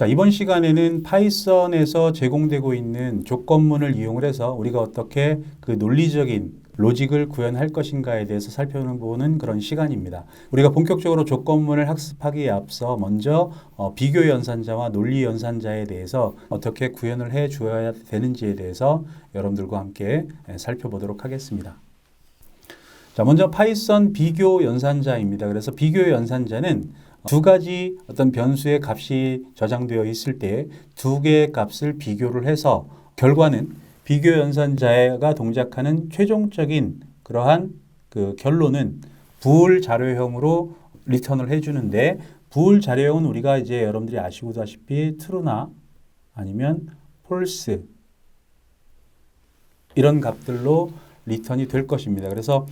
자, 이번 시간에는 파이썬에서 제공되고 있는 조건문을 이용을 해서 우리가 어떻게 그 논리적인 로직을 구현할 것인가에 대해서 살펴보는 그런 시간입니다. 우리가 본격적으로 조건문을 학습하기에 앞서 먼저 비교 연산자와 논리 연산자에 대해서 어떻게 구현을 해 주어야 되는지에 대해서 여러분들과 함께 살펴보도록 하겠습니다. 자, 먼저 파이썬 비교 연산자입니다. 그래서 비교 연산자는 두 가지 어떤 변수의 값이 저장되어 있을 때 두 개의 값을 비교를 해서 결과는 비교 연산자가 동작하는 최종적인 그러한 그 결론은 부을 자료형으로 리턴을 해주는데, 부을 자료형은 우리가 이제 여러분들이 아시고다시피 true나 아니면 false 이런 값들로 리턴이 될 것입니다. 그래서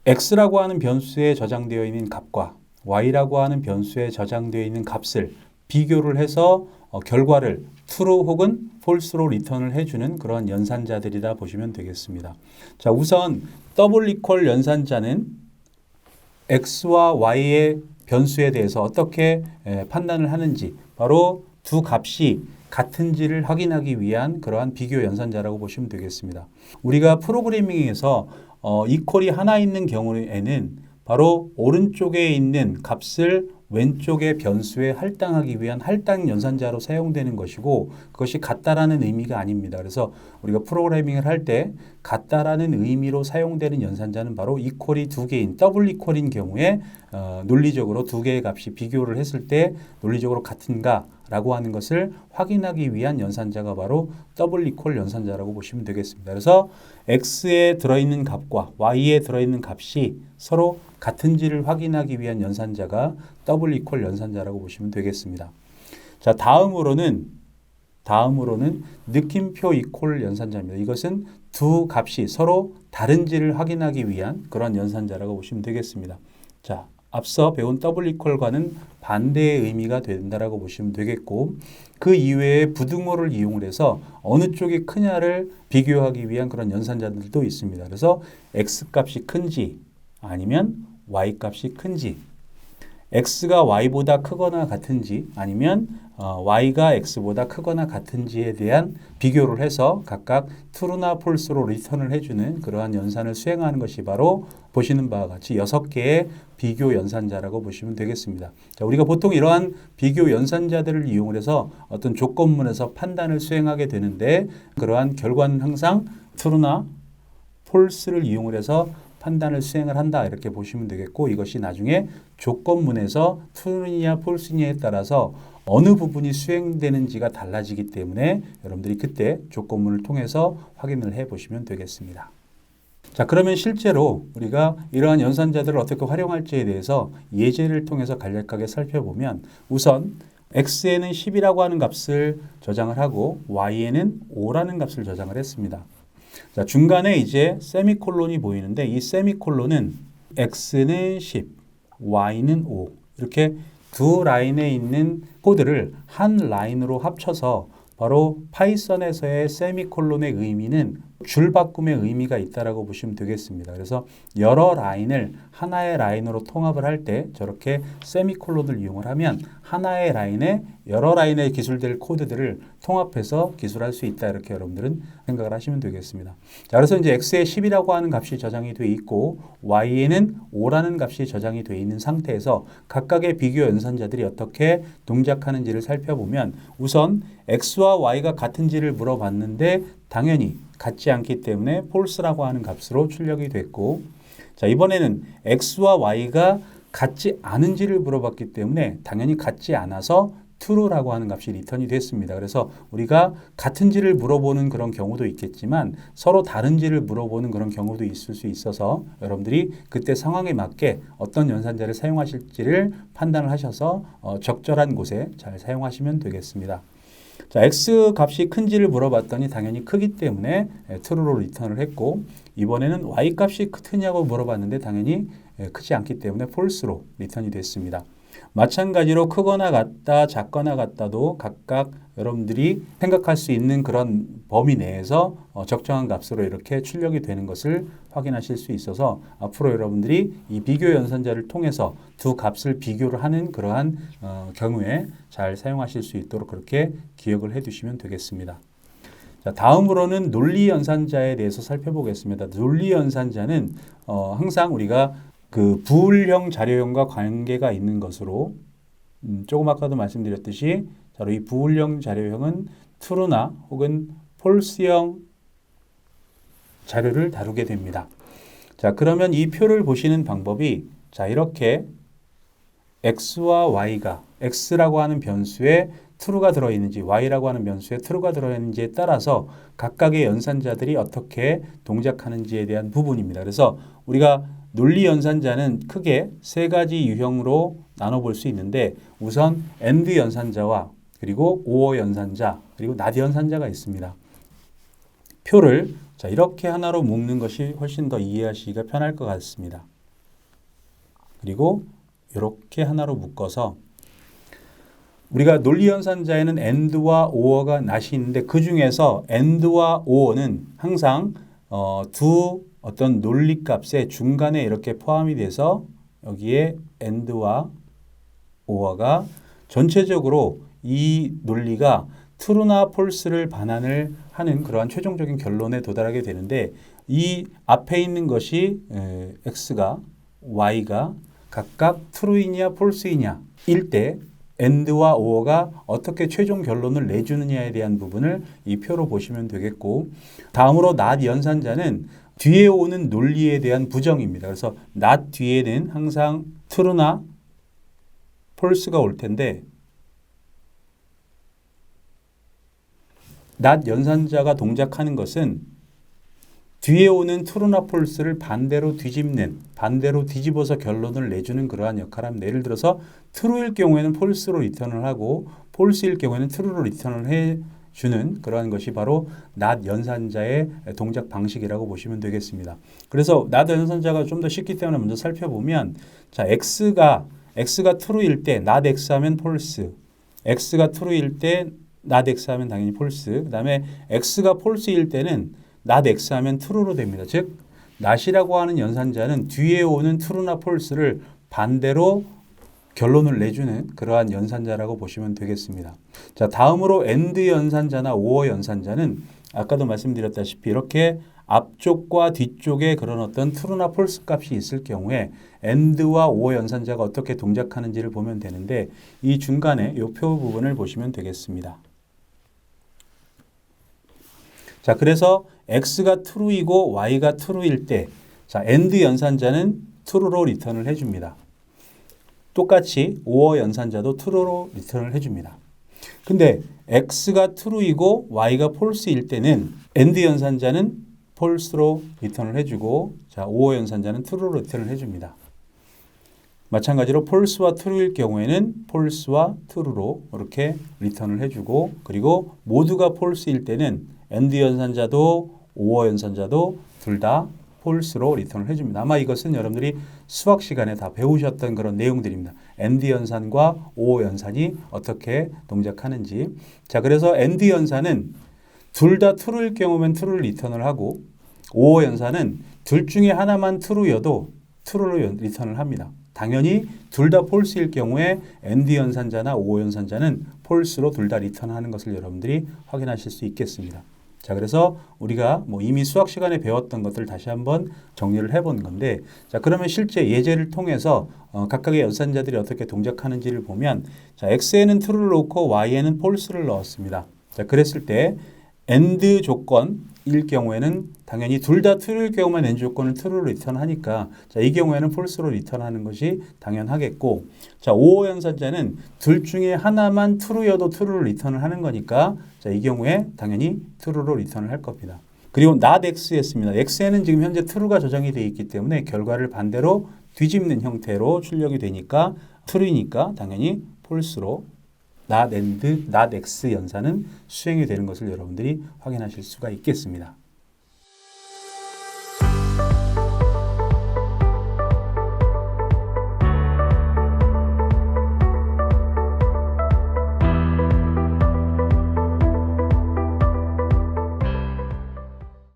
x라고 하는 변수에 저장되어 있는 값과 y라고 하는 변수에 저장되어 있는 값을 비교를 해서 결과를 true 혹은 false로 리턴을 해주는 그런 연산자들이다 보시면 되겠습니다. 자, 우선 더블 이퀄 연산자는 x와 y의 변수에 대해서 어떻게 판단을 하는지, 바로 두 값이 같은지를 확인하기 위한 그러한 비교 연산자라고 보시면 되겠습니다. 우리가 프로그래밍에서 이퀄이 하나 있는 경우에는 바로 오른쪽에 있는 값을 왼쪽의 변수에 할당하기 위한 할당 연산자로 사용되는 것이고, 그것이 같다라는 의미가 아닙니다. 그래서 우리가 프로그래밍을 할 때 같다라는 의미로 사용되는 연산자는 바로 이퀄이 두 개인 더블 이퀄인 경우에 논리적으로 두 개의 값이 비교를 했을 때 논리적으로 같은가 라고 하는 것을 확인하기 위한 연산자가 바로 더블 이퀄 연산자라고 보시면 되겠습니다. 그래서 x에 들어있는 값과 y에 들어있는 값이 서로 같은지를 확인하기 위한 연산자가 더블 이퀄 연산자라고 보시면 되겠습니다. 자, 다음으로는 느낌표 이퀄 연산자입니다. 이것은 두 값이 서로 다른지를 확인하기 위한 그런 연산자라고 보시면 되겠습니다. 자, 앞서 배운 더블 이퀄과는 반대의 의미가 된다라고 보시면 되겠고, 그 이외에 부등호를 이용을 해서 어느 쪽이 크냐를 비교하기 위한 그런 연산자들도 있습니다. 그래서 x 값이 큰지 아니면 y 값이 큰지, x가 y보다 크거나 같은지 아니면 y가 x보다 크거나 같은지에 대한 비교를 해서 각각 true나 false로 리턴을 해주는 그러한 연산을 수행하는 것이 바로 보시는 바와 같이 6개의 비교 연산자라고 보시면 되겠습니다. 자, 우리가 보통 이러한 비교 연산자들을 이용을 해서 어떤 조건문에서 판단을 수행하게 되는데, 그러한 결과는 항상 true나 false를 이용을 해서 판단을 수행을 한다, 이렇게 보시면 되겠고, 이것이 나중에 조건문에서 true냐 false냐에 따라서 어느 부분이 수행되는지가 달라지기 때문에 여러분들이 그때 조건문을 통해서 확인을 해 보시면 되겠습니다. 자, 그러면 실제로 우리가 이러한 연산자들을 어떻게 활용할지에 대해서 예제를 통해서 간략하게 살펴보면, 우선 x에는 10이라고 하는 값을 저장을 하고 y에는 5라는 값을 저장을 했습니다. 자, 중간에 이제 세미콜론이 보이는데, 이 세미콜론은 x는 10, y는 5 이렇게 두 라인에 있는 코드를 한 라인으로 합쳐서 바로 파이썬에서의 세미콜론의 의미는 줄바꿈의 의미가 있다라고 보시면 되겠습니다. 그래서 여러 라인을 하나의 라인으로 통합을 할 때 저렇게 세미콜론을 이용을 하면 하나의 라인에 여러 라인에 기술될 코드들을 통합해서 기술할 수 있다, 이렇게 여러분들은 생각을 하시면 되겠습니다. 자, 그래서 이제 x에 10이라고 하는 값이 저장이 되어 있고 y에는 5라는 값이 저장이 되어 있는 상태에서 각각의 비교 연산자들이 어떻게 동작하는지를 살펴보면, 우선 x와 y가 같은지를 물어봤는데 당연히 같지 않기 때문에 false라고 하는 값으로 출력이 됐고, 자, 이번에는 x와 y가 같지 않은지를 물어봤기 때문에 당연히 같지 않아서 true라고 하는 값이 리턴이 됐습니다. 그래서 우리가 같은지를 물어보는 그런 경우도 있겠지만 서로 다른지를 물어보는 그런 경우도 있을 수 있어서 여러분들이 그때 상황에 맞게 어떤 연산자를 사용하실지를 판단을 하셔서 적절한 곳에 잘 사용하시면 되겠습니다. 자, x 값이 큰지를 물어봤더니 당연히 크기 때문에 true로 리턴을 했고, 이번에는 y 값이 크냐고 물어봤는데 당연히 크지 않기 때문에 false로 리턴이 됐습니다. 마찬가지로 크거나 같다, 작거나 같다도 각각 여러분들이 생각할 수 있는 그런 범위 내에서 적정한 값으로 이렇게 출력이 되는 것을 확인하실 수 있어서 앞으로 여러분들이 이 비교 연산자를 통해서 두 값을 비교를 하는 그러한 경우에 잘 사용하실 수 있도록 그렇게 기억을 해 두시면 되겠습니다. 자, 다음으로는 논리 연산자에 대해서 살펴보겠습니다. 논리 연산자는 항상 우리가 그 부울형 자료형과 관계가 있는 것으로 조금 아까도 말씀드렸듯이 바로 이 부울형 자료형은 true나 혹은 false형 자료를 다루게 됩니다. 자, 그러면 이 표를 보시는 방법이 자, 이렇게 x와 y가 x라고 하는 변수에 true가 들어있는지 y라고 하는 변수에 true가 들어있는지에 따라서 각각의 연산자들이 어떻게 동작하는지에 대한 부분입니다. 그래서 우리가 논리 연산자는 크게 세 가지 유형으로 나눠볼 수 있는데 우선 AND 연산자와 그리고 OR 연산자 그리고 NOT 연산자가 있습니다. 표를 자, 이렇게 하나로 묶는 것이 훨씬 더 이해하시기가 편할 것 같습니다. 그리고 이렇게 하나로 묶어서 우리가 논리 연산자에는 AND와 OR가 NOT이 있는데 그 중에서 AND와 OR는 항상 두 어떤 논리값의 중간에 이렇게 포함이 돼서 여기에 AND와 OR가 전체적으로 이 논리가 true나 false를 반환을 하는 그러한 최종적인 결론에 도달하게 되는데 이 앞에 있는 것이 x가 y가 각각 true이냐 false이냐 일 때 AND와 OR가 어떻게 최종 결론을 내주느냐에 대한 부분을 이 표로 보시면 되겠고 다음으로 NOT 연산자는 뒤에 오는 논리에 대한 부정입니다. 그래서 not 뒤에는 항상 true나 false가 올 텐데 not 연산자가 동작하는 것은 뒤에 오는 true나 false를 반대로 뒤집어서 결론을 내주는 그러한 역할을 합니다. 예를 들어서 true일 경우에는 false로 리턴을 하고 false일 경우에는 true로 리턴을 해주는 그러한 것이 바로 not 연산자의 동작 방식이라고 보시면 되겠습니다. 그래서 not 연산자가 좀 더 쉽기 때문에 먼저 살펴보면 자, x가 true일 때 not x 하면 false, x가 true일 때 not x 하면 당연히 false, 그 다음에 x가 false일 때는 not x 하면 true로 됩니다. 즉 not이라고 하는 연산자는 뒤에 오는 true나 false를 반대로 결론을 내주는 그러한 연산자라고 보시면 되겠습니다. 자, 다음으로 AND 연산자나 OR 연산자는 아까도 말씀드렸다시피 이렇게 앞쪽과 뒤쪽에 그런 어떤 true나 false 값이 있을 경우에 AND와 OR 연산자가 어떻게 동작하는지를 보면 되는데 이 중간에 이 표 부분을 보시면 되겠습니다. 자, 그래서 x가 true이고 y가 true일 때 자, AND 연산자는 true로 리턴을 해줍니다. 똑같이 OR 연산자도 true로 리턴을 해줍니다. 근데 x가 true이고 y가 false일 때는 AND 연산자는 false로 리턴을 해주고 자, OR 연산자는 true로 리턴을 해줍니다. 마찬가지로 false와 true일 경우에는 false와 true로 이렇게 리턴을 해주고 그리고 모두가 false일 때는 AND 연산자도 OR 연산자도 둘 다 false로 리턴을 해줍니다. 아마 이것은 여러분들이 수학 시간에 다 배우셨던 그런 내용들입니다. AND 연산과 OR 연산이 어떻게 동작하는지. 자, 그래서 AND 연산은 둘 다 true일 경우면 true를 리턴을 하고 OR 연산은 둘 중에 하나만 true여도 true로 리턴을 합니다. 당연히 둘 다 false일 경우에 AND 연산자나 OR 연산자는 false로 둘 다 리턴하는 것을 여러분들이 확인하실 수 있겠습니다. 자, 그래서 우리가 이미 수학 시간에 배웠던 것들을 다시 한번 정리를 해본 건데 자, 그러면 실제 예제를 통해서 각각의 연산자들이 어떻게 동작하는지를 보면 자, x에는 true를 넣고 y에는 false를 넣었습니다. 자, 그랬을 때 AND 조건일 경우에는 당연히 둘 다 true일 경우만 AND 조건을 true로 리턴하니까 자, 이 경우에는 false로 리턴하는 것이 당연하겠고 자, OR 연산자는 둘 중에 하나만 true여도 true를 리턴을 하는 거니까 자, 이 경우에 당연히 true로 리턴을 할 겁니다. 그리고 not x였습니다. x에는 지금 현재 true가 저장이 되어 있기 때문에 결과를 반대로 뒤집는 형태로 출력이 되니까 true이니까 당연히 false로 not AND, not x 연산은 수행이 되는 것을 여러분들이 확인하실 수가 있겠습니다.